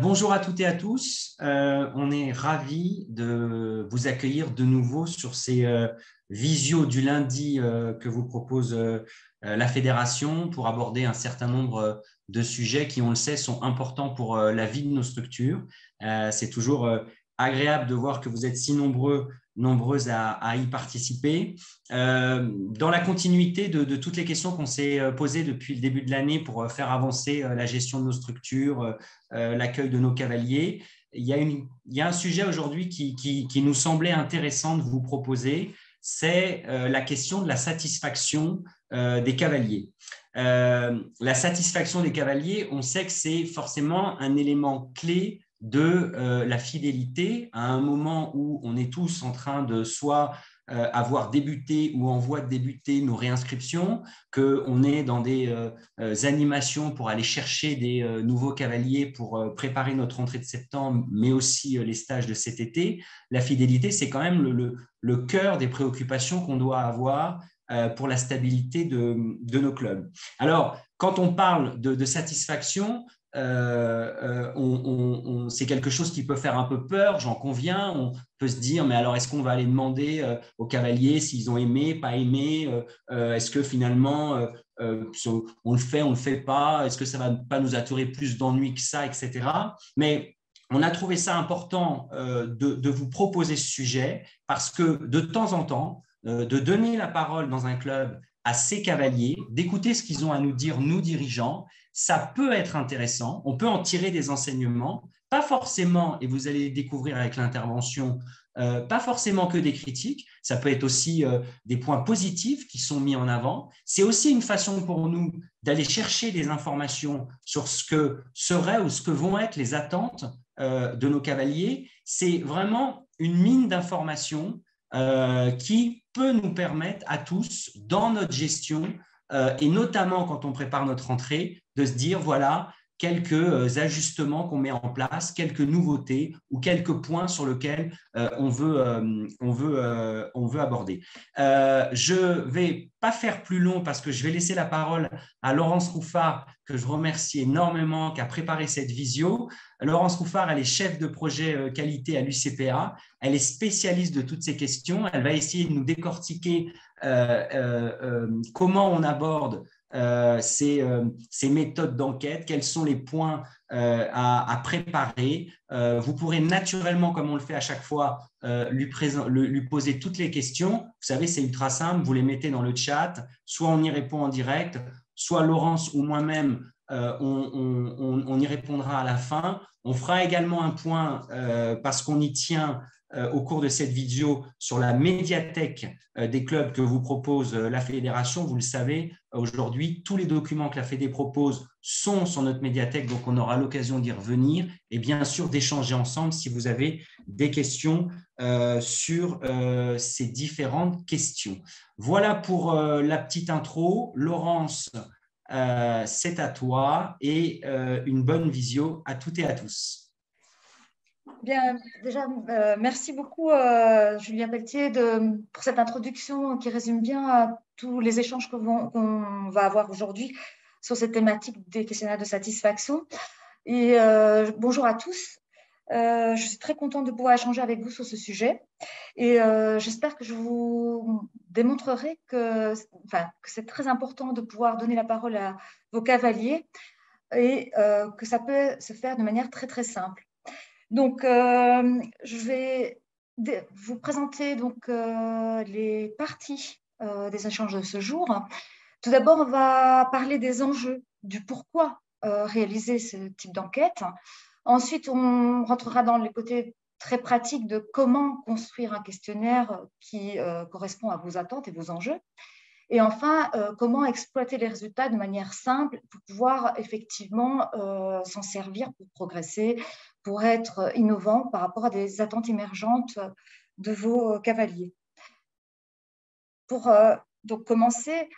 Bonjour à toutes et à tous. On est ravis de vous accueillir de nouveau sur ces visios du lundi que vous propose la Fédération pour aborder un certain nombre de sujets qui, on le sait, sont importants pour la vie de nos structures. C'est toujours agréable de voir que vous êtes si nombreuses à y participer. Dans la continuité de toutes les questions qu'on s'est posées depuis le début de l'année pour faire avancer la gestion de nos structures, l'accueil de nos cavaliers, il y a un sujet aujourd'hui qui nous semblait intéressant de vous proposer, c'est la question de la satisfaction des cavaliers. La satisfaction des cavaliers, on sait que c'est forcément un élément clé de la fidélité à un moment où on est tous en train de soit avoir débuté ou en voie de débuter nos réinscriptions, qu'on est dans des animations pour aller chercher des nouveaux cavaliers pour préparer notre rentrée de septembre, mais aussi les stages de cet été. La fidélité, c'est quand même le cœur des préoccupations qu'on doit avoir pour la stabilité de nos clubs. Alors, quand on parle de satisfaction, c'est quelque chose qui peut faire un peu peur, j'en conviens. On peut se dire, mais alors est-ce qu'on va aller demander aux cavaliers s'ils ont aimé, pas aimé, est-ce que finalement on le fait pas, est-ce que ça va pas nous attirer plus d'ennuis que ça, etc. Mais on a trouvé ça important de vous proposer ce sujet parce que de temps en temps, de donner la parole dans un club à ces cavaliers, d'écouter ce qu'ils ont à nous dire, nous dirigeants, ça peut être intéressant, on peut en tirer des enseignements, pas forcément, et vous allez découvrir avec l'intervention, pas forcément que des critiques, ça peut être aussi des points positifs qui sont mis en avant. C'est aussi une façon pour nous d'aller chercher des informations sur ce que seraient ou ce que vont être les attentes de nos cavaliers. C'est vraiment une mine d'informations qui peut nous permettre à tous, dans notre gestion, et notamment quand on prépare notre rentrée, de se dire, voilà, quelques ajustements qu'on met en place, quelques nouveautés ou quelques points sur lesquels on veut aborder. Je ne vais pas faire plus long parce que je vais laisser la parole à Laurence Rouffard, que je remercie énormément, qui a préparé cette visio. Laurence Rouffard, elle est chef de projet qualité à l'UCPA. Elle est spécialiste de toutes ces questions. Elle va essayer de nous décortiquer comment on aborde ces méthodes d'enquête, quels sont les points à préparer. Vous pourrez naturellement, comme on le fait à chaque fois, lui poser toutes les questions. Vous savez, c'est ultra simple, vous les mettez dans le chat, soit on y répond en direct, soit Laurence ou moi-même, on y répondra à la fin. On fera également un point, parce qu'on y tient, au cours de cette vidéo sur la médiathèque des clubs que vous propose la Fédération. Vous le savez, aujourd'hui, tous les documents que la Fédé propose sont sur notre médiathèque, donc on aura l'occasion d'y revenir et bien sûr d'échanger ensemble si vous avez des questions sur ces différentes questions. Voilà pour la petite intro. Laurence, c'est à toi et une bonne visio à toutes et à tous. Bien, déjà, merci beaucoup, Julien Pelletier, pour cette introduction qui résume bien tous les échanges qu'on va avoir aujourd'hui sur cette thématique des questionnaires de satisfaction. Et bonjour à tous. Je suis très contente de pouvoir échanger avec vous sur ce sujet. Et j'espère que je vous démontrerai que c'est très important de pouvoir donner la parole à vos cavaliers et que ça peut se faire de manière très, très simple. Donc, je vais vous présenter donc, les parties des échanges de ce jour. Tout d'abord, on va parler des enjeux, du pourquoi réaliser ce type d'enquête. Ensuite, on rentrera dans les côtés très pratiques de comment construire un questionnaire qui correspond à vos attentes et vos enjeux. Et enfin, comment exploiter les résultats de manière simple pour pouvoir effectivement s'en servir pour progresser, pour être innovant par rapport à des attentes émergentes de vos cavaliers. Pour donc commencer,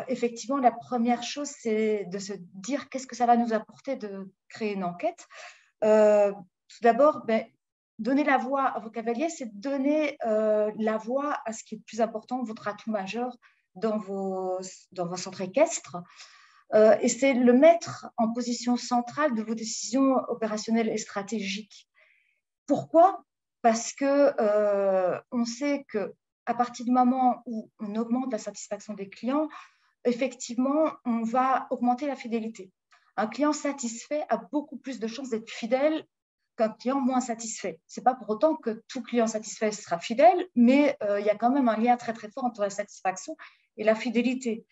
effectivement, la première chose, c'est de se dire qu'est-ce que ça va nous apporter de créer une enquête. Tout d'abord, donner la voix à vos cavaliers, c'est donner la voix à ce qui est le plus important, votre atout majeur dans vos centres équestres. et c'est le mettre en position centrale de vos décisions opérationnelles et stratégiques. Pourquoi? Parce que on sait qu'à partir du moment où on augmente la satisfaction des clients, effectivement, on va augmenter la fidélité. Un client satisfait a beaucoup plus de chances d'être fidèle qu'un client moins satisfait. Ce n'est pas pour autant que tout client satisfait sera fidèle, mais il y a quand même un lien très, très fort entre la satisfaction et la fidélité.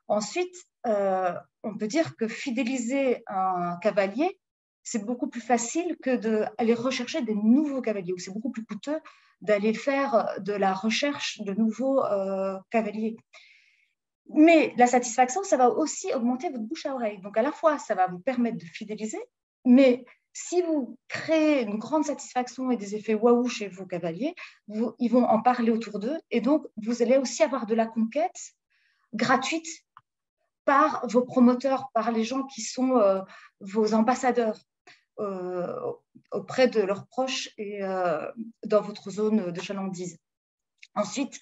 Ensuite, on peut dire que fidéliser un cavalier, c'est beaucoup plus facile que d'aller rechercher des nouveaux cavaliers, ou c'est beaucoup plus coûteux d'aller faire de la recherche de nouveaux cavaliers. Mais la satisfaction, ça va aussi augmenter votre bouche à oreille. Donc, à la fois, ça va vous permettre de fidéliser, mais si vous créez une grande satisfaction et des effets waouh chez vos cavaliers, ils vont en parler autour d'eux. Et donc, vous allez aussi avoir de la conquête gratuite par vos promoteurs, par les gens qui sont vos ambassadeurs auprès de leurs proches et dans votre zone de chalandise. Ensuite,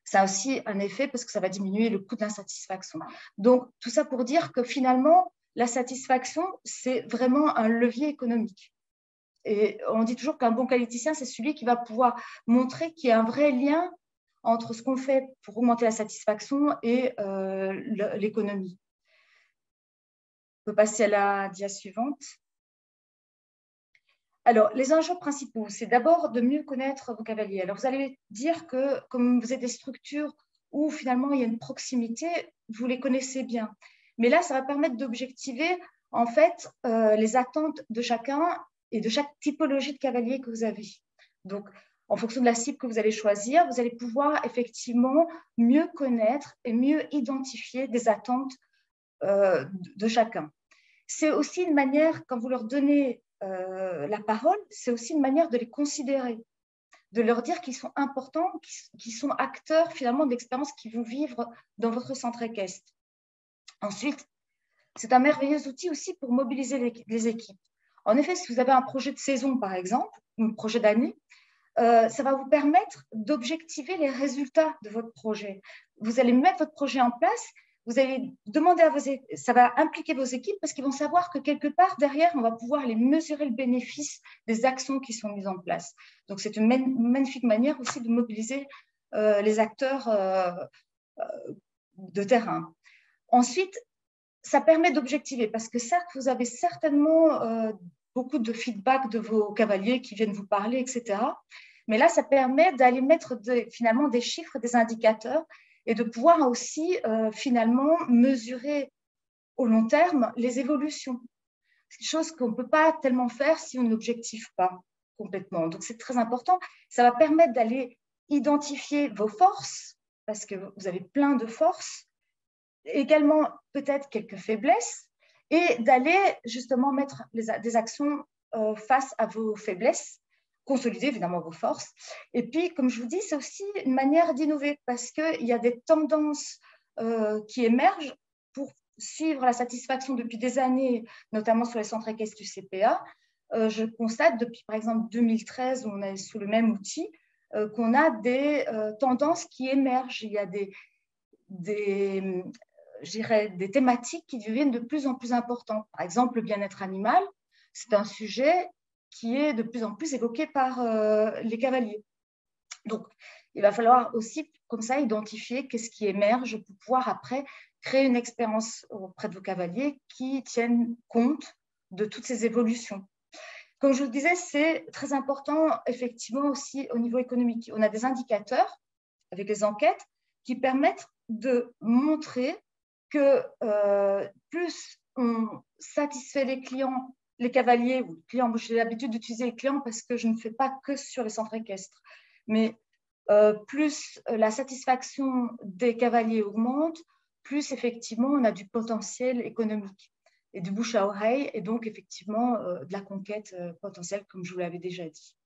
ça a aussi un effet parce que ça va diminuer le coût de l'insatisfaction. Donc, tout ça pour dire que finalement, la satisfaction, c'est vraiment un levier économique. Et on dit toujours qu'un bon qualiticien, c'est celui qui va pouvoir montrer qu'il y a un vrai lien entre ce qu'on fait pour augmenter la satisfaction et l'économie. On peut passer à la dia suivante. Alors, les enjeux principaux, c'est d'abord de mieux connaître vos cavaliers. Alors, vous allez dire que comme vous êtes des structures où finalement il y a une proximité, vous les connaissez bien. Mais là, ça va permettre d'objectiver en fait les attentes de chacun et de chaque typologie de cavalier que vous avez. Donc, en fonction de la cible que vous allez choisir, vous allez pouvoir effectivement mieux connaître et mieux identifier des attentes de chacun. C'est aussi une manière, quand vous leur donnez la parole, c'est aussi une manière de les considérer, de leur dire qu'ils sont importants, qu'ils sont acteurs finalement de l'expérience qu'ils vont vivre dans votre centre équestre. Ensuite, c'est un merveilleux outil aussi pour mobiliser les équipes. En effet, si vous avez un projet de saison, par exemple, un projet d'année, ça va vous permettre d'objectiver les résultats de votre projet. Vous allez mettre votre projet en place, vous allez demander à ça va impliquer vos équipes parce qu'ils vont savoir que quelque part derrière, on va pouvoir les mesurer le bénéfice des actions qui sont mises en place. Donc, c'est une magnifique manière aussi de mobiliser les acteurs de terrain. Ensuite, ça permet d'objectiver parce que certes, vous avez certainement beaucoup de feedback de vos cavaliers qui viennent vous parler, etc. Mais là, ça permet d'aller mettre finalement des chiffres, des indicateurs et de pouvoir aussi finalement mesurer au long terme les évolutions. C'est une chose qu'on ne peut pas tellement faire si on n'objective pas complètement. Donc, c'est très important. Ça va permettre d'aller identifier vos forces parce que vous avez plein de forces, également peut-être quelques faiblesses et d'aller justement mettre des actions face à vos faiblesses, consolider évidemment vos forces. Et puis, comme je vous dis, c'est aussi une manière d'innover parce qu'il y a des tendances qui émergent pour suivre la satisfaction depuis des années, notamment sur les centres équestres du CPA. Je constate depuis, par exemple, 2013, où on est sous le même outil, qu'on a des tendances qui émergent. Il y a des thématiques qui deviennent de plus en plus importantes. Par exemple, le bien-être animal, c'est un sujet qui est de plus en plus évoqué par les cavaliers. Donc, il va falloir aussi, comme ça, identifier qu'est-ce qui émerge pour pouvoir après créer une expérience auprès de vos cavaliers qui tienne compte de toutes ces évolutions. Comme je vous le disais, c'est très important, effectivement, aussi au niveau économique. On a des indicateurs avec les enquêtes qui permettent de montrer que plus on satisfait les clients, les cavaliers ou les clients, j'ai l'habitude d'utiliser les clients parce que je ne fais pas que sur les centres équestres, mais plus la satisfaction des cavaliers augmente, plus effectivement on a du potentiel économique et du bouche à oreille et donc effectivement de la conquête potentielle comme je vous l'avais déjà dit.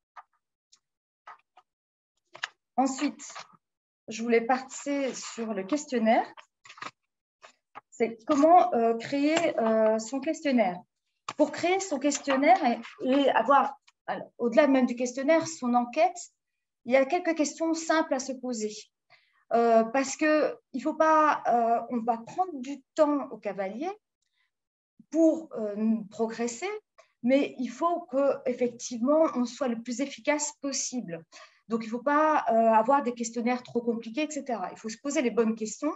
Ensuite, je voulais passer sur le questionnaire. C'est comment créer son questionnaire. Pour créer son questionnaire et avoir, au-delà même du questionnaire, son enquête, il y a quelques questions simples à se poser. Parce qu'il ne faut pas, on va prendre du temps au cavalier, pour progresser, mais il faut qu'effectivement, on soit le plus efficace possible. Donc, il ne faut pas avoir des questionnaires trop compliqués, etc. Il faut se poser les bonnes questions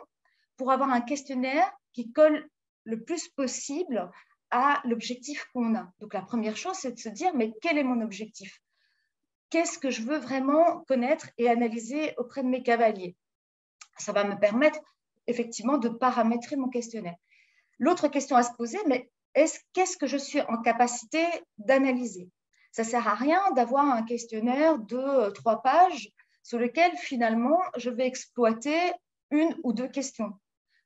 pour avoir un questionnaire qui colle le plus possible à l'objectif qu'on a. Donc, la première chose, c'est de se dire, mais quel est mon objectif? Qu'est-ce que je veux vraiment connaître et analyser auprès de mes cavaliers? Ça va me permettre effectivement de paramétrer mon questionnaire. L'autre question à se poser, mais qu'est-ce que je suis en capacité d'analyser? Ça ne sert à rien d'avoir un questionnaire de 3 pages sur lequel finalement je vais exploiter 1 ou 2 questions.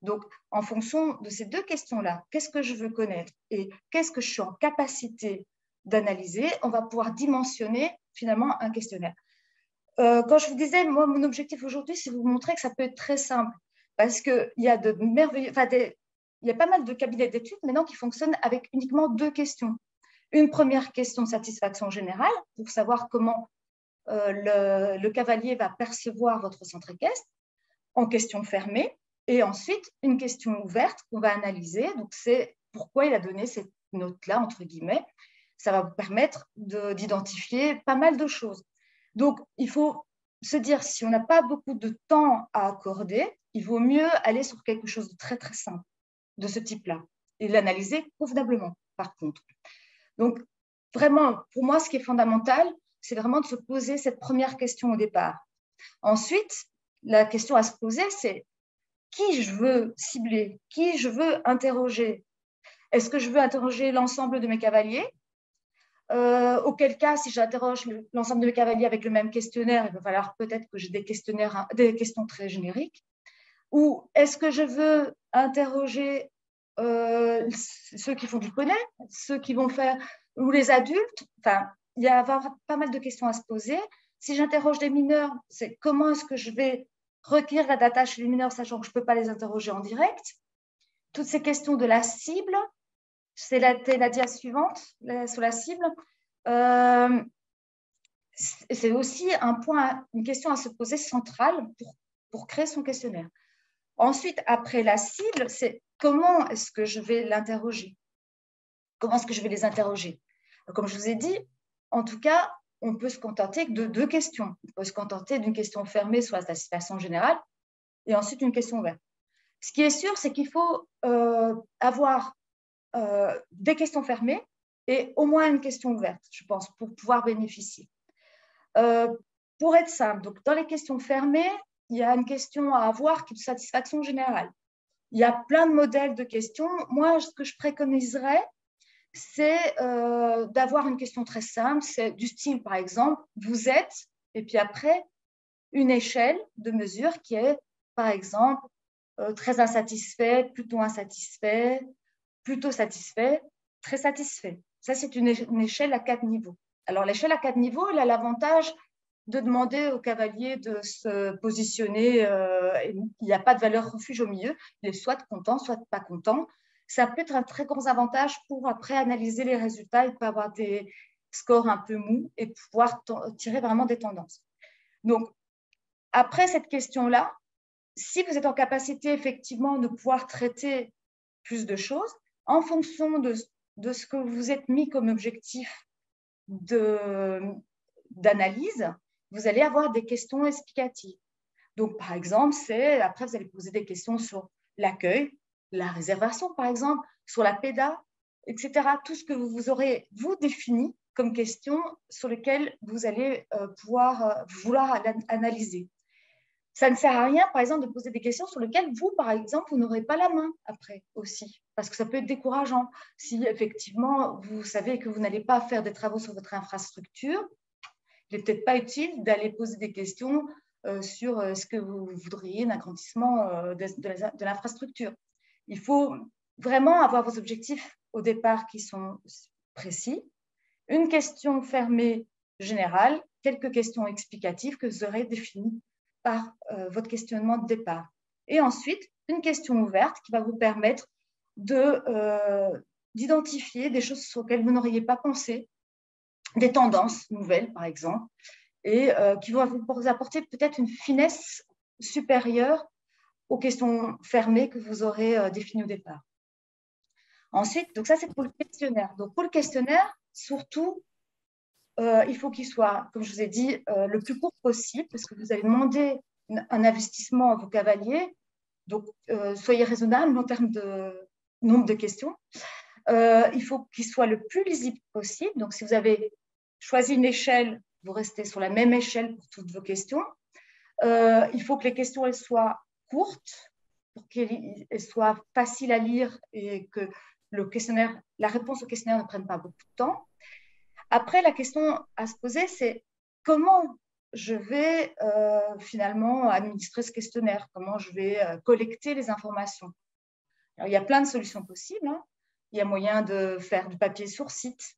Donc, en fonction de ces 2 questions-là, qu'est-ce que je veux connaître et qu'est-ce que je suis en capacité d'analyser, on va pouvoir dimensionner finalement un questionnaire. Quand je vous disais, moi, mon objectif aujourd'hui, c'est de vous montrer que ça peut être très simple parce qu'il y a de merveilleux, il y a pas mal de cabinets d'études maintenant qui fonctionnent avec uniquement 2 questions. Une première question de satisfaction générale pour savoir comment le cavalier va percevoir votre centre équestre en question fermée, et ensuite une question ouverte qu'on va analyser. Donc, c'est pourquoi il a donné cette note-là, entre guillemets. Ça va vous permettre d'identifier pas mal de choses. Donc, il faut se dire, si on n'a pas beaucoup de temps à accorder, il vaut mieux aller sur quelque chose de très, très simple de ce type-là et l'analyser convenablement, par contre. Donc, vraiment, pour moi, ce qui est fondamental, c'est vraiment de se poser cette première question au départ. Ensuite, la question à se poser, c'est qui je veux cibler, qui je veux interroger. Est-ce que je veux interroger l'ensemble de mes cavaliers? Auquel cas, si j'interroge l'ensemble de mes cavaliers avec le même questionnaire, il va falloir peut-être que j'ai des questions très génériques. Ou est-ce que je veux interroger ceux qui font du poney, ceux qui vont faire, ou les adultes? Enfin, il y a pas mal de questions à se poser. Si j'interroge des mineurs, c'est comment est-ce que je vais recueillir la data chez les mineurs, sachant que je ne peux pas les interroger en direct? Toutes ces questions de la cible, c'est la dia suivante, sur la cible. C'est aussi une question à se poser centrale pour créer son questionnaire. Ensuite, après la cible, c'est comment est-ce que je vais l'interroger? Comment est-ce que je vais les interroger? Comme je vous ai dit, en tout cas, on peut se contenter de 2 questions. On peut se contenter d'une question fermée sur la satisfaction générale et ensuite une question ouverte. Ce qui est sûr, c'est qu'il faut avoir des questions fermées et au moins une question ouverte, je pense, pour pouvoir bénéficier. Pour être simple, donc dans les questions fermées, il y a une question à avoir qui est de satisfaction générale. Il y a plein de modèles de questions. Moi, ce que je préconiserais, c'est d'avoir une question très simple, c'est du style, par exemple, vous êtes, et puis après, une échelle de mesure qui est, par exemple, très insatisfait, plutôt insatisfait, plutôt satisfait, très satisfait. Ça, c'est une échelle à 4 niveaux. Alors, l'échelle à 4 niveaux, elle a l'avantage de demander au cavalier de se positionner. Il n'y a pas de valeur refuge au milieu. Il est soit content, soit pas content. Ça peut être un très grand avantage pour après analyser les résultats et pas avoir des scores un peu mous et pouvoir tirer vraiment des tendances. Donc, après cette question-là, si vous êtes en capacité effectivement de pouvoir traiter plus de choses, en fonction de ce que vous êtes mis comme objectif d'analyse, vous allez avoir des questions explicatives. Donc, par exemple, après, vous allez poser des questions sur l'accueil, la réservation, par exemple, sur la PEDA, etc. Tout ce que vous aurez, vous, défini comme questions sur lesquelles vous allez vouloir analyser. Ça ne sert à rien, par exemple, de poser des questions sur lesquelles vous, par exemple, vous n'aurez pas la main après aussi, parce que ça peut être décourageant. Si effectivement, vous savez que vous n'allez pas faire des travaux sur votre infrastructure, il n'est peut-être pas utile d'aller poser des questions sur ce que vous voudriez d'agrandissement de l'infrastructure. Il faut vraiment avoir vos objectifs au départ qui sont précis, une question fermée générale, quelques questions explicatives que vous aurez définies par votre questionnement de départ. Et ensuite, une question ouverte qui va vous permettre d'identifier des choses sur lesquelles vous n'auriez pas pensé, des tendances nouvelles, par exemple, et qui vont vous apporter peut-être une finesse supérieure aux questions fermées que vous aurez définies au départ. Ensuite, donc ça, c'est pour le questionnaire. Donc, pour le questionnaire, surtout, il faut qu'il soit, comme je vous ai dit, le plus court possible, parce que vous allez demander un investissement à vos cavaliers. Donc, soyez raisonnable en termes de nombre de questions. Il faut qu'il soit le plus lisible possible. Donc, si vous avez choisi une échelle, vous restez sur la même échelle pour toutes vos questions. Il faut que les questions elles soient courtes, pour qu'elles soient faciles à lire et que la réponse au questionnaire ne prenne pas beaucoup de temps. Après, la question à se poser, c'est comment je vais finalement administrer ce questionnaire, comment je vais collecter les informations. Alors, il y a plein de solutions possibles. Hein. Il y a moyen de faire du papier sur site.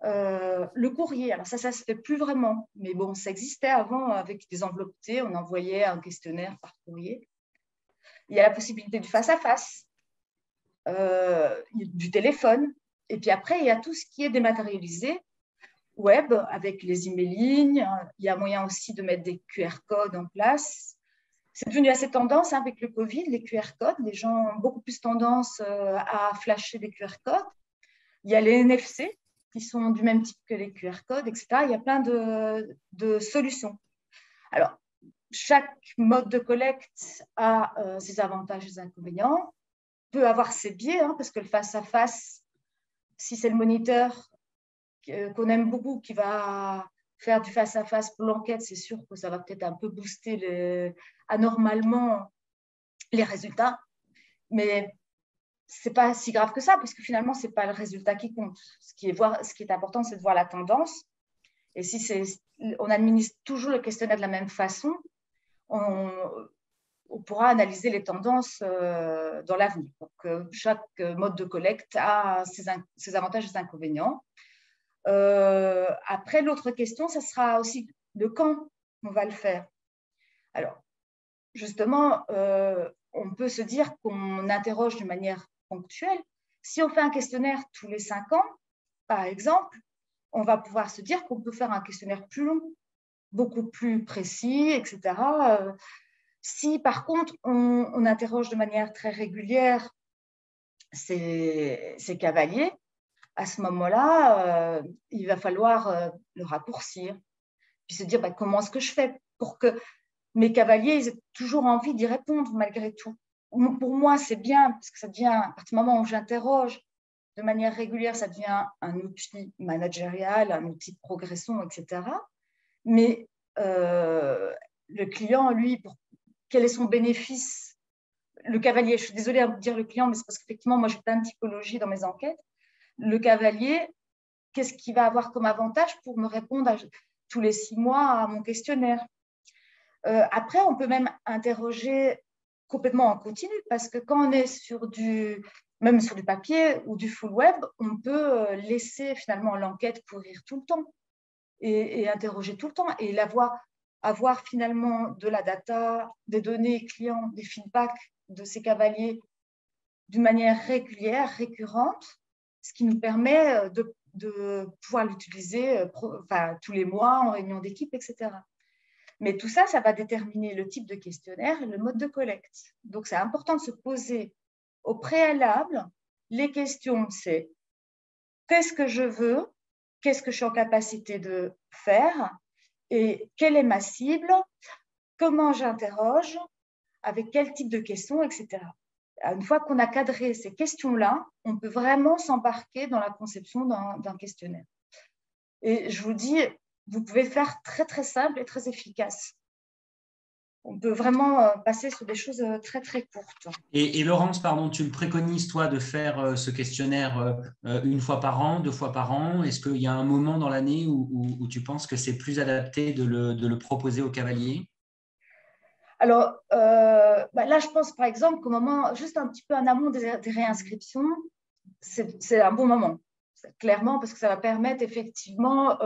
Le courrier, alors ça se fait plus vraiment, mais bon, ça existait avant avec des enveloppes-T, on envoyait un questionnaire par courrier. Il y a la possibilité du face-à-face, du téléphone, et puis après, il y a tout ce qui est dématérialisé, web, avec les emailing, il y a moyen aussi de mettre des QR codes en place. C'est devenu assez tendance hein, avec le Covid, les QR codes, les gens ont beaucoup plus tendance à flasher des QR codes. Il y a les NFC, qui sont du même type que les QR codes, etc. Il y a plein de solutions. Alors, chaque mode de collecte a ses avantages et ses inconvénients, peut avoir ses biais, hein, parce que le face-à-face, si c'est le moniteur qu'on aime beaucoup qui va faire du face-à-face pour l'enquête, c'est sûr que ça va peut-être un peu booster anormalement les résultats. Mais ce n'est pas si grave que ça, parce que finalement, ce n'est pas le résultat qui compte. Ce qui est important, c'est de voir la tendance. Et si on administre toujours le questionnaire de la même façon, on pourra analyser les tendances dans l'avenir. Donc, chaque mode de collecte a ses avantages et ses inconvénients. Après, l'autre question, ça sera aussi de quand on va le faire. Alors, justement, on peut se dire qu'on interroge de manière ponctuelle. Si on fait un questionnaire tous les 5 ans, par exemple, on va pouvoir se dire qu'on peut faire un questionnaire plus long, beaucoup plus précis, etc. Si, par contre, on interroge de manière très régulière ces cavaliers, à ce moment-là, il va falloir le raccourcir, puis se dire comment est-ce que je fais pour que mes cavaliers aient toujours envie d'y répondre malgré tout. Pour moi, c'est bien, parce que ça devient, à partir du moment où j'interroge de manière régulière, ça devient un outil managérial, un outil de progression, etc. Mais le client, lui, quel est son bénéfice? Le cavalier, je suis désolée de dire le client, mais c'est parce qu'effectivement, moi, j'ai plein de typologies dans mes enquêtes. Le cavalier, qu'est-ce qu'il va avoir comme avantage pour me répondre tous les 6 mois à mon questionnaire? Après, on peut même interroger complètement en continu, parce que quand on est même sur du papier ou du full web, on peut laisser finalement l'enquête courir tout le temps et interroger tout le temps et avoir finalement de la data, des données clients, des feedbacks de ces cavaliers d'une manière régulière, récurrente, ce qui nous permet de pouvoir l'utiliser tous les mois en réunion d'équipe, etc. Mais tout ça, ça va déterminer le type de questionnaire et le mode de collecte. Donc, c'est important de se poser au préalable. Les questions, c'est qu'est-ce que je veux, qu'est-ce que je suis en capacité de faire et quelle est ma cible, comment j'interroge, avec quel type de questions, etc. Une fois qu'on a cadré ces questions-là, on peut vraiment s'embarquer dans la conception d'un questionnaire. Et je vous dis, vous pouvez faire très, très simple et très efficace. On peut vraiment passer sur des choses très, très courtes. Et Laurence, pardon, tu le préconises, toi, de faire ce questionnaire une fois par an, 2 fois par an? Est-ce qu'il y a un moment dans l'année où tu penses que c'est plus adapté de le proposer aux cavaliers? Alors, là, je pense par exemple qu'au moment, juste un petit peu en amont des réinscriptions, c'est un bon moment, clairement, parce que ça va permettre effectivement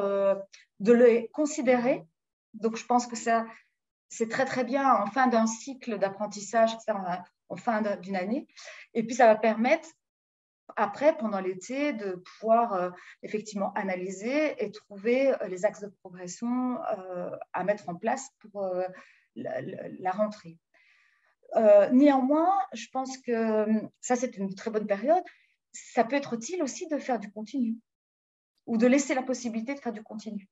de les considérer. Donc, je pense que c'est très, très bien en fin d'un cycle d'apprentissage, en fin d'une année. Et puis, ça va permettre, après, pendant l'été, de pouvoir effectivement analyser et trouver les axes de progression à mettre en place pour la rentrée. Néanmoins, je pense que ça, c'est une très bonne période. ça peut être utile aussi de faire du continu ou de laisser la possibilité de faire du continu.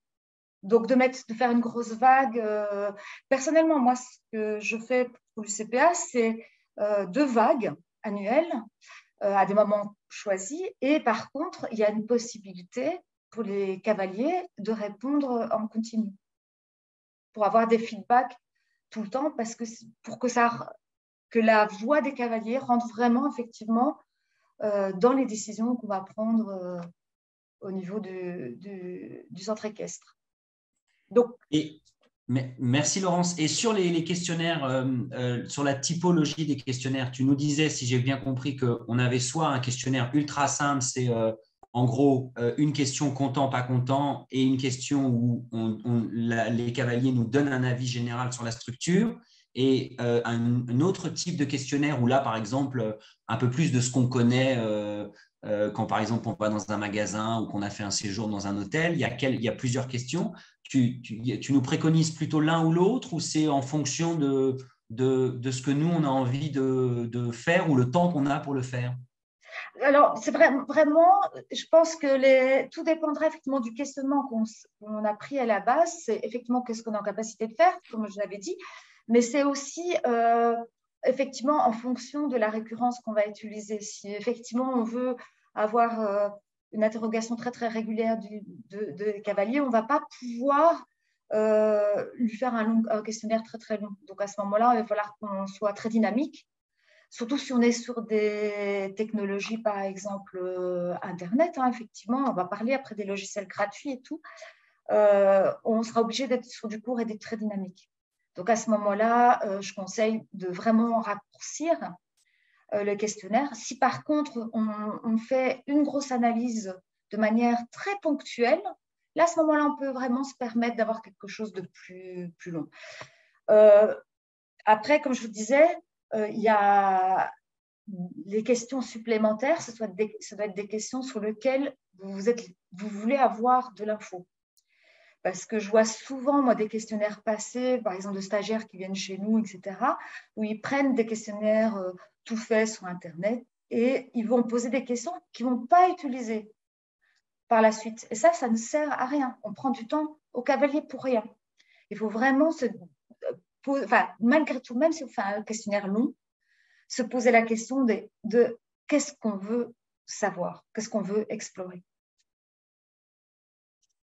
Donc, de faire une grosse vague. Personnellement, moi, ce que je fais pour le CPA, c'est 2 vagues annuelles à des moments choisis. Et par contre, il y a une possibilité pour les cavaliers de répondre en continu pour avoir des feedbacks tout le temps, parce que pour que la voix des cavaliers rentre vraiment effectivement dans les décisions qu'on va prendre au niveau du centre équestre. Donc, merci Laurence. Et sur les questionnaires, sur la typologie des questionnaires, tu nous disais, si j'ai bien compris, qu'on avait soit un questionnaire ultra simple, c'est en gros une question content, pas content, et une question où les cavaliers nous donnent un avis général sur la structure, et un autre type de questionnaire où là, par exemple, un peu plus de ce qu'on connaît quand, par exemple, on va dans un magasin ou qu'on a fait un séjour dans un hôtel, il y a plusieurs questions. Tu nous préconises plutôt l'un ou l'autre, ou c'est en fonction de ce que nous, on a envie de faire ou le temps qu'on a pour le faire? alors, c'est vraiment, je pense que tout dépendra effectivement du questionnement qu'on a pris à la base. C'est effectivement qu'est-ce qu'on est en capacité de faire, comme je l'avais dit, mais c'est aussi effectivement en fonction de la récurrence qu'on va utiliser. Si effectivement on veut avoir une interrogation très très régulière de cavalier, on ne va pas pouvoir lui faire un questionnaire très très long. Donc à ce moment-là, il va falloir qu'on soit très dynamique. Surtout si on est sur des technologies, par exemple Internet, hein, effectivement, on va parler après des logiciels gratuits et tout, on sera obligé d'être sur du court et d'être très dynamique. Donc à ce moment-là, je conseille de vraiment raccourcir le questionnaire. Si par contre, on fait une grosse analyse de manière très ponctuelle, là, à ce moment-là, on peut vraiment se permettre d'avoir quelque chose de plus long. Après, comme je vous disais, il y a les questions supplémentaires, ça doit être des questions sur lesquelles vous voulez avoir de l'info. Parce que je vois souvent, moi, des questionnaires passés, par exemple de stagiaires qui viennent chez nous, etc., où ils prennent des questionnaires tout faits sur Internet et ils vont poser des questions qu'ils ne vont pas utiliser par la suite. Et ça ne sert à rien. On prend du temps au cavalier pour rien. Il faut vraiment malgré tout, même si on fait un questionnaire long, se poser la question de qu'est-ce qu'on veut savoir, qu'est-ce qu'on veut explorer.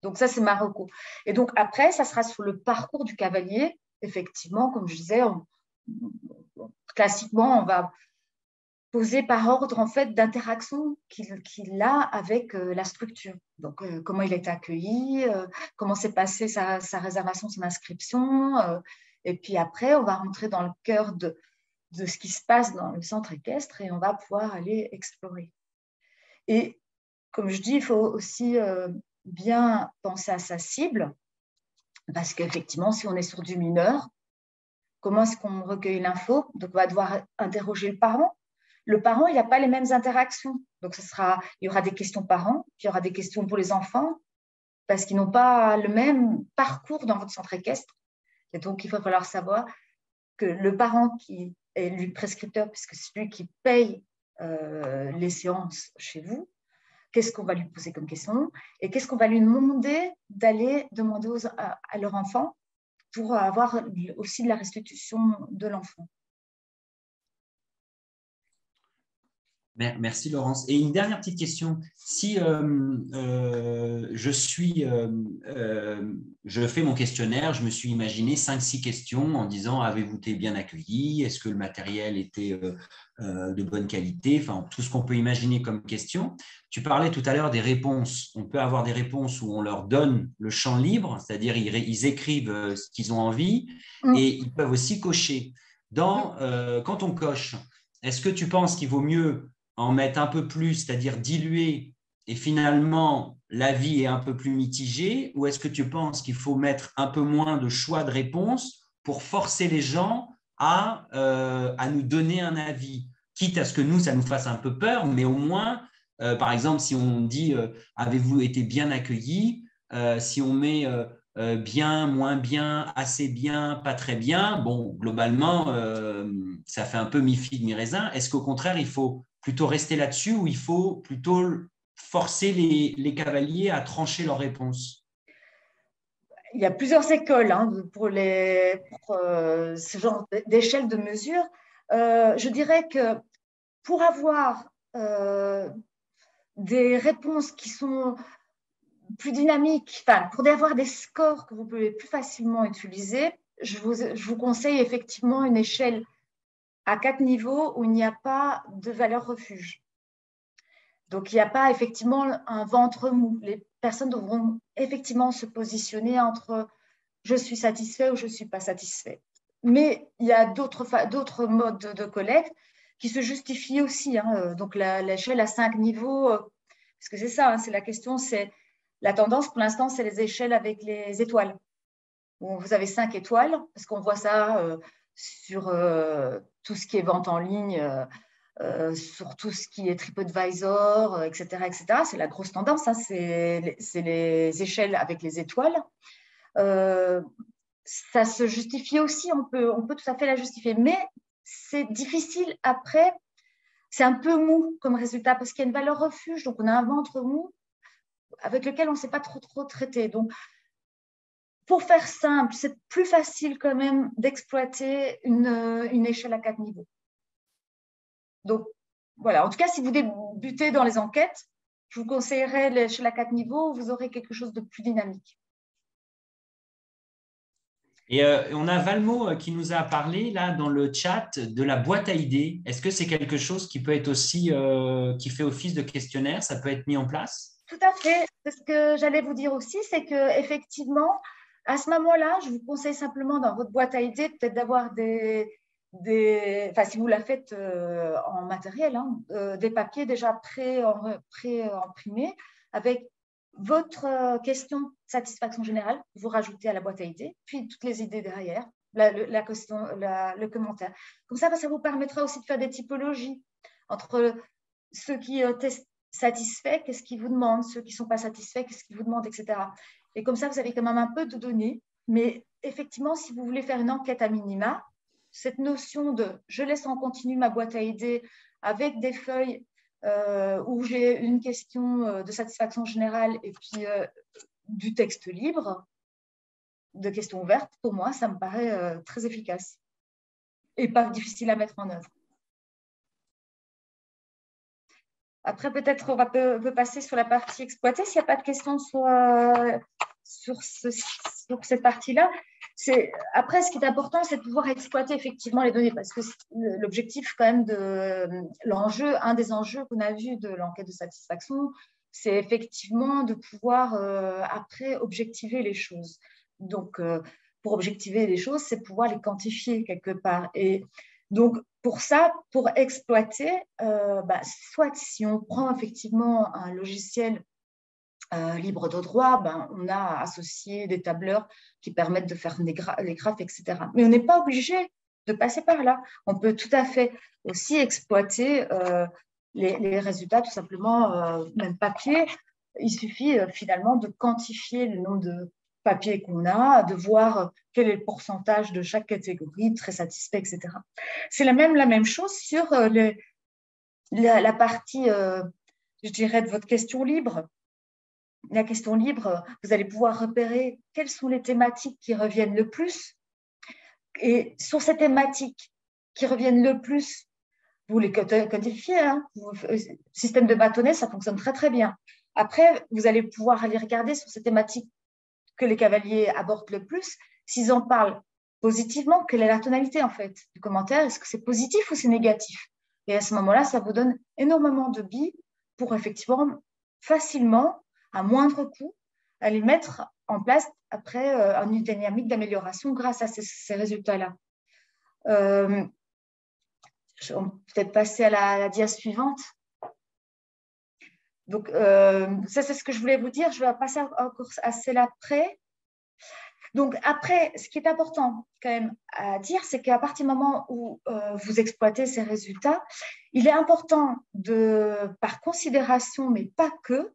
Donc ça, c'est ma reco. Et donc après, ça sera sur le parcours du cavalier. Effectivement, comme je disais, classiquement, on va poser par ordre en fait d'interaction qu'il a avec la structure. Donc comment il a été accueilli, comment s'est passée sa réservation, son inscription. Et puis après, on va rentrer dans le cœur de ce qui se passe dans le centre équestre et on va pouvoir aller explorer. Et comme je dis, il faut aussi bien penser à sa cible, parce qu'effectivement, si on est sur du mineur, comment est-ce qu'on recueille l'info? Donc, on va devoir interroger le parent. Le parent, il n'a pas les mêmes interactions. Donc, il y aura des questions parents, puis il y aura des questions pour les enfants, parce qu'ils n'ont pas le même parcours dans votre centre équestre. Et donc, il va falloir savoir que le parent qui est lui prescripteur, puisque c'est lui qui paye les séances chez vous, qu'est-ce qu'on va lui poser comme question et qu'est-ce qu'on va lui demander d'aller demander à leur enfant pour avoir aussi de la restitution de l'enfant. Merci Laurence. Et une dernière petite question. Si je fais mon questionnaire, je me suis imaginé 5-6 questions en disant avez-vous été bien accueilli? Est-ce que le matériel était de bonne qualité? Enfin, tout ce qu'on peut imaginer comme question. Tu parlais tout à l'heure des réponses. On peut avoir des réponses où on leur donne le champ libre, c'est-à-dire ils écrivent ce qu'ils ont envie et ils peuvent aussi cocher. Quand on coche, est-ce que tu penses qu'il vaut mieux en mettre un peu plus, c'est-à-dire diluer, et finalement l'avis est un peu plus mitigé, ou est-ce que tu penses qu'il faut mettre un peu moins de choix de réponse pour forcer les gens à nous donner un avis, quitte à ce que nous, ça nous fasse un peu peur, mais au moins, par exemple, si on dit avez-vous été bien accueilli, si on met bien, moins bien, assez bien, pas très bien, bon, globalement, ça fait un peu mi-figue, mi-raisin. Est-ce qu'au contraire, il faut plutôt rester là-dessus ou il faut plutôt forcer les cavaliers à trancher leurs réponses? Il y a plusieurs écoles hein, pour ce genre d'échelle de mesure. Je dirais que pour avoir des réponses qui sont plus dynamiques, enfin, pour avoir des scores que vous pouvez plus facilement utiliser, je vous conseille effectivement une échelle à 4 niveaux où il n'y a pas de valeur refuge. Donc, il n'y a pas effectivement un ventre mou. Les personnes devront effectivement se positionner entre je suis satisfait ou je ne suis pas satisfait. Mais il y a d'autres modes de collecte qui se justifient aussi. Hein. Donc, l'échelle à 5 niveaux, parce que c'est ça, hein, c'est la question, c'est la tendance pour l'instant, c'est les échelles avec les étoiles. Où vous avez 5 étoiles, parce qu'on voit ça sur tout ce qui est vente en ligne, sur tout ce qui est TripAdvisor, etc., etc. C'est la grosse tendance, hein, c'est les échelles avec les étoiles. Ça se justifie aussi, on peut tout à fait la justifier, mais c'est difficile après, c'est un peu mou comme résultat parce qu'il y a une valeur refuge, donc on a un ventre mou avec lequel on ne sait pas trop traiter. Donc, pour faire simple, c'est plus facile quand même d'exploiter une échelle à 4 niveaux. Donc, voilà. En tout cas, si vous débutez dans les enquêtes, je vous conseillerais l'échelle à 4 niveaux où vous aurez quelque chose de plus dynamique. Et on a Valmo qui nous a parlé là dans le chat de la boîte à idées. Est-ce que c'est quelque chose qui peut être aussi, qui fait office de questionnaire? Ça peut être mis en place? Tout à fait. Ce que j'allais vous dire aussi, c'est qu'effectivement, à ce moment-là, je vous conseille simplement dans votre boîte à idées peut-être d'avoir enfin, si vous la faites en matériel, hein, des papiers déjà pré-imprimés avec votre question de satisfaction générale, vous rajoutez à la boîte à idées, puis toutes les idées derrière, la question, le commentaire. Comme ça vous permettra aussi de faire des typologies entre ceux qui testent satisfaits, qu'est-ce qu'ils vous demandent, ceux qui ne sont pas satisfaits, qu'est-ce qu'ils vous demandent, etc. Et comme ça, vous avez quand même un peu de données. Mais effectivement, si vous voulez faire une enquête à minima, cette notion de je laisse en continu ma boîte à idées avec des feuilles où j'ai une question de satisfaction générale et puis du texte libre, de questions ouvertes, pour moi, ça me paraît très efficace et pas difficile à mettre en œuvre. Après, peut-être on peut passer sur la partie exploitée. S'il n'y a pas de questions sur cette partie-là. Après, ce qui est important, c'est de pouvoir exploiter effectivement les données parce que l'objectif quand même un des enjeux qu'on a vu de l'enquête de satisfaction, c'est effectivement de pouvoir après objectiver les choses. Donc, pour objectiver les choses, c'est pouvoir les quantifier quelque part. Et donc, pour ça, pour exploiter, soit si on prend effectivement un logiciel libre de droit, on a associé des tableurs qui permettent de faire les graphes, etc. Mais on n'est pas obligé de passer par là. On peut tout à fait aussi exploiter les résultats tout simplement, même papier. Il suffit finalement de quantifier le nombre de papiers qu'on a, de voir quel est le pourcentage de chaque catégorie, très satisfait, etc. C'est la même chose sur la partie, je dirais, de votre question libre. La question libre, vous allez pouvoir repérer quelles sont les thématiques qui reviennent le plus. Et sur ces thématiques qui reviennent le plus, vous les codifiez. Hein. Le système de bâtonnet, ça fonctionne très, très bien. Après, vous allez pouvoir aller regarder sur ces thématiques que les cavaliers abordent le plus. S'ils en parlent positivement, quelle est la tonalité en fait du commentaire? Est-ce que c'est positif ou c'est négatif? Et à ce moment-là, ça vous donne énormément de billes pour effectivement facilement, à moindre coût, aller mettre en place après une dynamique d'amélioration grâce à ces résultats-là. Je vais peut-être passer à la dia suivante. Donc, ça, c'est ce que je voulais vous dire. Je vais passer encore à celle après. Donc, après, ce qui est important quand même à dire, c'est qu'à partir du moment où vous exploitez ces résultats, il est important par considération, mais pas que,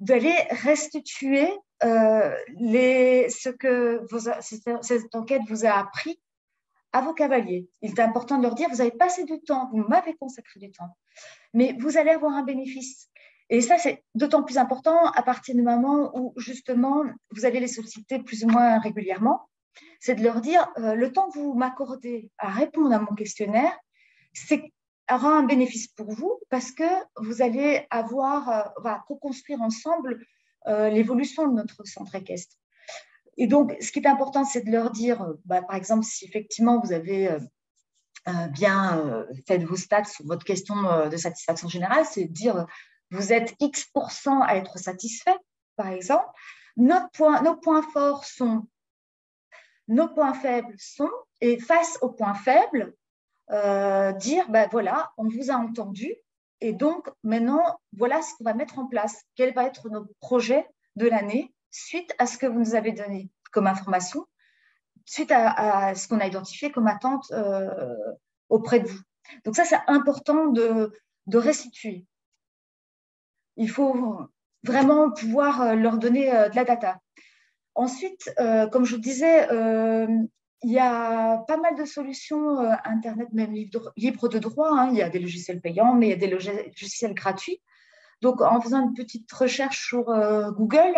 d'aller restituer ce que cette enquête vous a appris à vos cavaliers. Il est important de leur dire, vous avez passé du temps, vous m'avez consacré du temps, mais vous allez avoir un bénéfice. Et ça, c'est d'autant plus important à partir du moment où, justement, vous allez les solliciter plus ou moins régulièrement. C'est de leur dire, le temps que vous m'accordez à répondre à mon questionnaire, aura un bénéfice pour vous parce que vous allez avoir, on va co-construire ensemble l'évolution de notre centre équestre. Et donc, ce qui est important, c'est de leur dire, par exemple, si effectivement vous avez bien fait vos stats sur votre question de satisfaction générale, c'est de dire, vous êtes X% à être satisfait, par exemple. Nos points forts sont, nos points faibles sont, et face aux points faibles, dire, voilà, on vous a entendu, et donc maintenant, voilà ce qu'on va mettre en place. Quel va être notre projet de l'année suite à ce que vous nous avez donné comme information, suite à ce qu'on a identifié comme attente auprès de vous. Donc ça, c'est important de restituer. Il faut vraiment pouvoir leur donner de la data. Ensuite, comme je vous disais, il y a pas mal de solutions Internet, même libres de droit. Hein. Il y a des logiciels payants, mais il y a des logiciels gratuits. Donc, en faisant une petite recherche sur Google,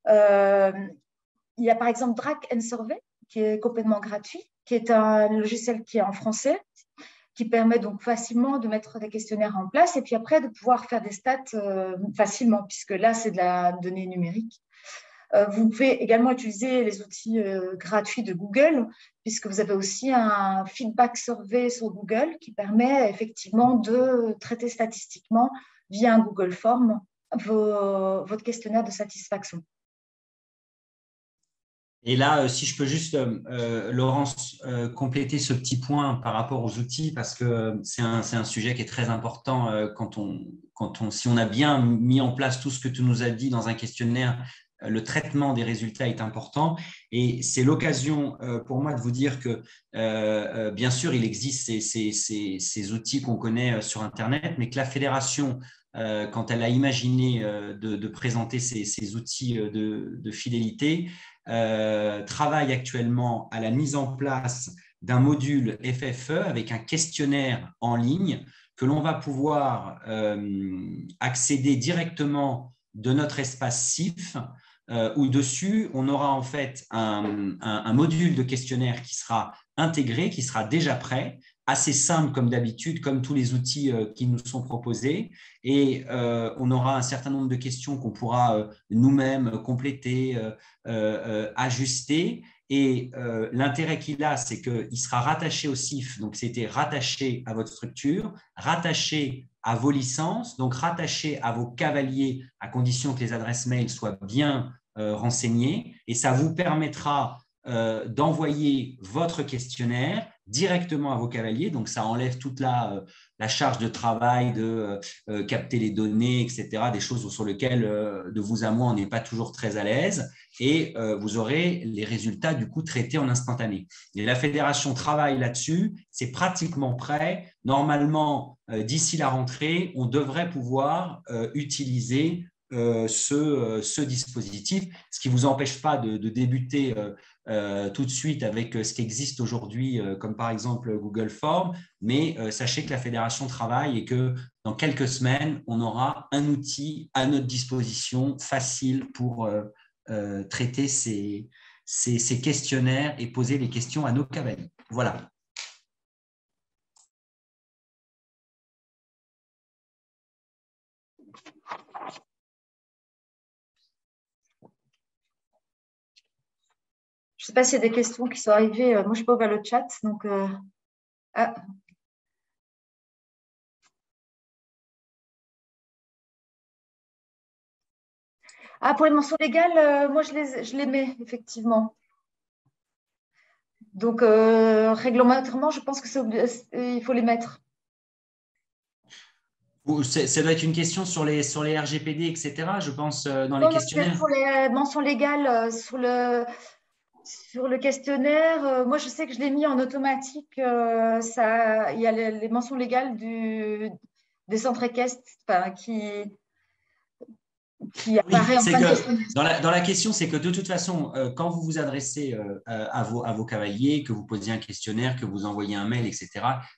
il y a par exemple Drag and Survey, qui est complètement gratuit, qui est un logiciel qui est en français, qui permet donc facilement de mettre des questionnaires en place et puis après de pouvoir faire des stats facilement, puisque là, c'est de la donnée numérique. Vous pouvez également utiliser les outils gratuits de Google, puisque vous avez aussi un feedback survey sur Google qui permet effectivement de traiter statistiquement via un Google Form votre questionnaire de satisfaction. Et là, si je peux juste, Laurence, compléter ce petit point par rapport aux outils, parce que c'est un sujet qui est très important si on a bien mis en place tout ce que tu nous as dit dans un questionnaire, le traitement des résultats est important. Et c'est l'occasion pour moi de vous dire que, bien sûr, il existe ces outils qu'on connaît sur Internet, mais que la fédération, quand elle a imaginé de présenter ces outils de fidélité, travaille actuellement à la mise en place d'un module FFE avec un questionnaire en ligne que l'on va pouvoir accéder directement de notre espace CIF, où dessus, on aura en fait un module de questionnaire qui sera intégré, qui sera déjà prêt, assez simple comme d'habitude, comme tous les outils qui nous sont proposés. Et on aura un certain nombre de questions qu'on pourra nous-mêmes compléter, ajuster. Et l'intérêt qu'il a, c'est qu'il sera rattaché au CIF, donc c'était rattaché à votre structure, rattaché à vos licences, donc rattaché à vos cavaliers, à condition que les adresses mail soient bien renseignées. Et ça vous permettra d'envoyer votre questionnaire directement à vos cavaliers. Donc, ça enlève toute la charge de travail de capter les données, etc., des choses sur lesquelles, de vous à moi, on n'est pas toujours très à l'aise. Et vous aurez les résultats, du coup, traités en instantané. Et la fédération travaille là-dessus. C'est pratiquement prêt. Normalement, d'ici la rentrée, on devrait pouvoir utiliser ce dispositif, ce qui ne vous empêche pas de débuter tout de suite avec ce qui existe aujourd'hui, comme par exemple Google Form, mais sachez que la fédération travaille et que dans quelques semaines, on aura un outil à notre disposition facile pour traiter ces questionnaires et poser les questions à nos cavaliers. Voilà. Je ne sais pas s'il y a des questions qui sont arrivées. Moi, je n'ai pas ouvert le chat. Donc, ah. Pour les mentions légales, moi, je les mets, effectivement. Donc, réglementairement, je pense qu'il faut les mettre. Ça doit être une question sur les RGPD, etc., je pense, dans les questionnaires. Pour les mentions légales, sur le questionnaire, moi, je sais que je l'ai mis en automatique. Il y a les mentions légales des centres équestres qui… qui Oui, apparaît en c'est fin de que question. dans la question, c'est que de toute façon, quand vous vous adressez à vos cavaliers, que vous posez un questionnaire, que vous envoyez un mail, etc.,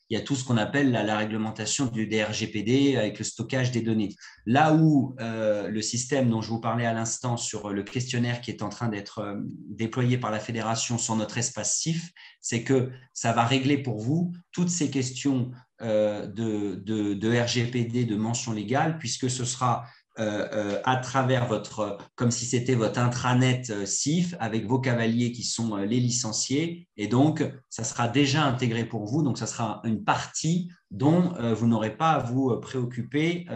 il y a tout ce qu'on appelle la réglementation du DRGPD avec le stockage des données. Là où le système dont je vous parlais à l'instant sur le questionnaire qui est en train d'être déployé par la fédération sur notre espace CIF, c'est que ça va régler pour vous toutes ces questions de RGPD, de mention légale, puisque ce sera à travers comme si c'était votre intranet CIF avec vos cavaliers qui sont les licenciés. Et donc, ça sera déjà intégré pour vous. Donc, ça sera une partie dont vous n'aurez pas à vous préoccuper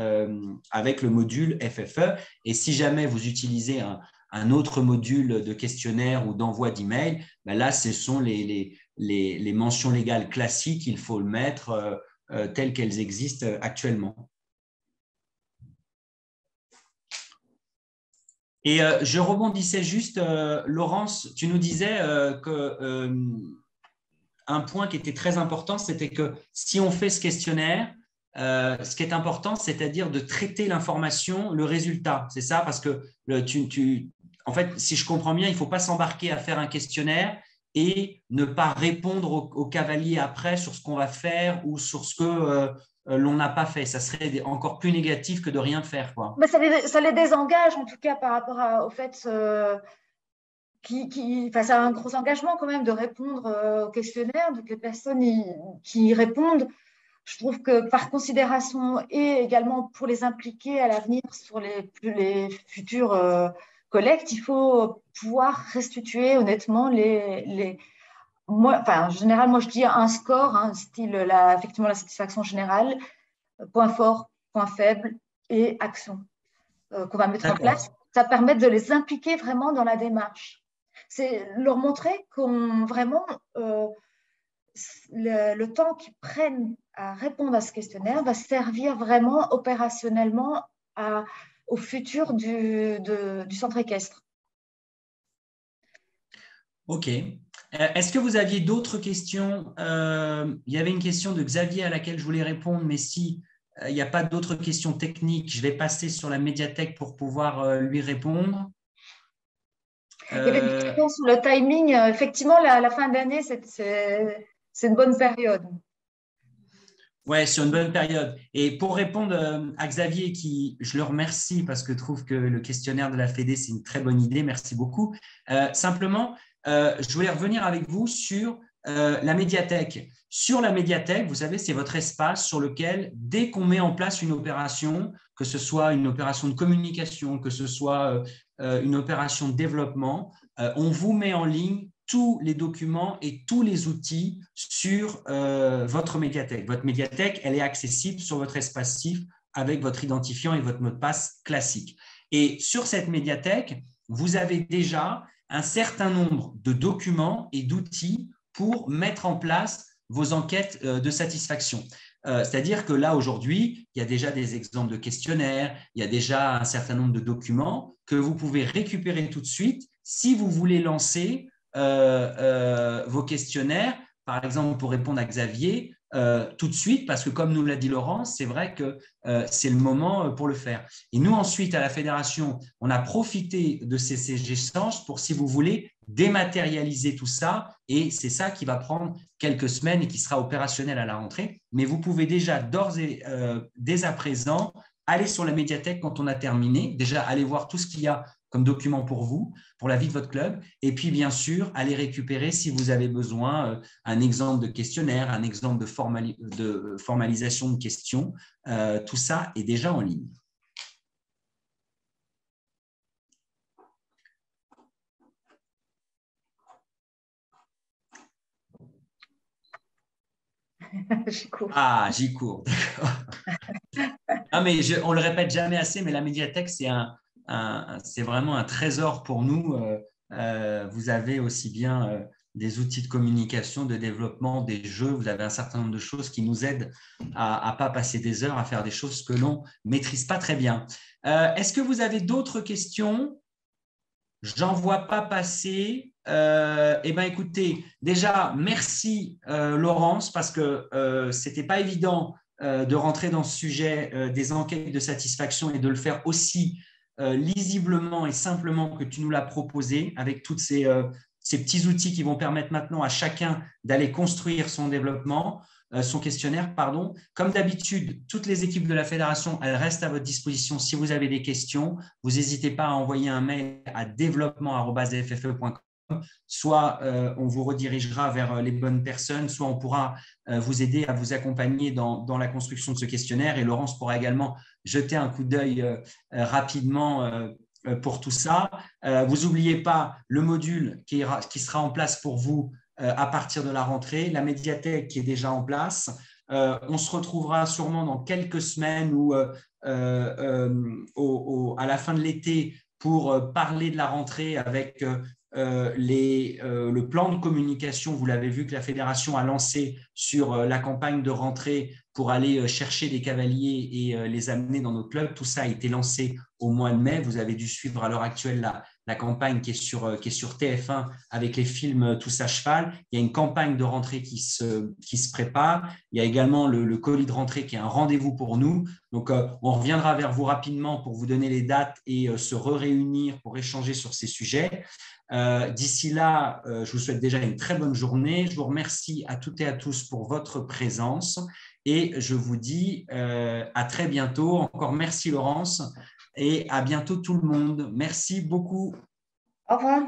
avec le module FFE. Et si jamais vous utilisez un autre module de questionnaire ou d'envoi d'email, ben là, ce sont les mentions légales classiques. Il faut le mettre telles qu'elles existent actuellement. Et je rebondissais juste, Laurence, tu nous disais qu'un point qui était très important, c'était que si on fait ce questionnaire, ce qui est important, c'est-à-dire de traiter l'information, le résultat. C'est ça, parce que en fait, si je comprends bien, il ne faut pas s'embarquer à faire un questionnaire et ne pas répondre aux cavaliers après sur ce qu'on va faire ou sur ce que l'on n'a pas fait. Ça serait encore plus négatif que de rien faire, quoi. Mais ça les désengage, en tout cas, par rapport au fait enfin, c'est un gros engagement quand même de répondre au questionnaire, de que les personnes qui y répondent. Je trouve que par considération et également pour les impliquer à l'avenir sur les futures collectes, il faut pouvoir restituer honnêtement moi, enfin, en général, moi je dis un score, hein, style effectivement la satisfaction générale, point fort, point faible et action qu'on va mettre en place. Ça permet de les impliquer vraiment dans la démarche. C'est leur montrer qu'on vraiment le temps qu'ils prennent à répondre à ce questionnaire va servir vraiment opérationnellement au futur du centre équestre. OK. Est-ce que vous aviez d'autres questions? Il y avait une question de Xavier à laquelle je voulais répondre, mais si il n'y a pas d'autres questions techniques, je vais passer sur la médiathèque pour pouvoir lui répondre. Il y avait une question sur le timing. Effectivement, la fin d'année, c'est une bonne période. Ouais, sur une bonne période. Et pour répondre à Xavier, je le remercie parce que je trouve que le questionnaire de la Fédé, c'est une très bonne idée. Merci beaucoup. Simplement, je voulais revenir avec vous sur la médiathèque. Sur la médiathèque, vous savez, c'est votre espace sur lequel, dès qu'on met en place une opération, que ce soit une opération de communication, que ce soit une opération de développement, on vous met en ligne tous les documents et tous les outils sur votre médiathèque. Votre médiathèque, elle est accessible sur votre espace CIF avec votre identifiant et votre mot de passe classique. Et sur cette médiathèque, vous avez déjà un certain nombre de documents et d'outils pour mettre en place vos enquêtes de satisfaction. C'est-à-dire que là, aujourd'hui, il y a déjà des exemples de questionnaires, il y a déjà un certain nombre de documents que vous pouvez récupérer tout de suite si vous voulez lancer vos questionnaires, par exemple pour répondre à Xavier, tout de suite, parce que comme nous l'a dit Laurence, c'est vrai que c'est le moment pour le faire. Et nous, ensuite, à la Fédération, on a profité de ces échanges pour, si vous voulez, dématérialiser tout ça, et c'est ça qui va prendre quelques semaines et qui sera opérationnel à la rentrée. Mais vous pouvez déjà, dès à présent, aller sur la médiathèque quand on a terminé, déjà aller voir tout ce qu'il y a comme document pour vous, pour la vie de votre club, et puis bien sûr, aller récupérer si vous avez besoin un exemple de questionnaire, un exemple de formalisation de questions. Tout ça est déjà en ligne. J'y cours. Ah, j'y cours, d'accord. Non, mais on ne le répète jamais assez, mais la médiathèque, c'est vraiment un trésor pour nous. Vous avez aussi bien des outils de communication, de développement, des jeux. Vous avez un certain nombre de choses qui nous aident à ne pas passer des heures à faire des choses que l'on ne maîtrise pas très bien. Est-ce que vous avez d'autres questions? J'en vois pas passer. Eh bien, écoutez, déjà, merci Laurence, parce que ce n'était pas évident de rentrer dans ce sujet des enquêtes de satisfaction et de le faire aussi lisiblement et simplement que tu nous l'as proposé, avec toutes ces petits outils qui vont permettre maintenant à chacun d'aller construire son développement, son questionnaire, pardon. Comme d'habitude, toutes les équipes de la fédération, elles restent à votre disposition. Si vous avez des questions, vous n'hésitez pas à envoyer un mail à développement@ffe.com. Soit on vous redirigera vers les bonnes personnes, soit on pourra vous aider à vous accompagner dans la construction de ce questionnaire. Et Laurence pourra également jeter un coup d'œil rapidement pour tout ça. Vous n'oubliez pas le module qui sera en place pour vous à partir de la rentrée, la médiathèque qui est déjà en place. On se retrouvera sûrement dans quelques semaines ou à la fin de l'été pour parler de la rentrée avec le plan de communication. Vous l'avez vu que la fédération a lancé sur la campagne de rentrée pour aller chercher des cavaliers et les amener dans nos clubs. Tout ça a été lancé au mois de mai. Vous avez dû suivre à l'heure actuelle la campagne qui est sur TF1 avec les films Tous à cheval. Il y a une campagne de rentrée qui se prépare. Il y a également le colis de rentrée qui est un rendez-vous pour nous. Donc, on reviendra vers vous rapidement pour vous donner les dates et se réunir pour échanger sur ces sujets. D'ici là, je vous souhaite déjà une très bonne journée. Je vous remercie à toutes et à tous pour votre présence et je vous dis à très bientôt. Encore merci Laurence et à bientôt tout le monde. Merci beaucoup. Au revoir.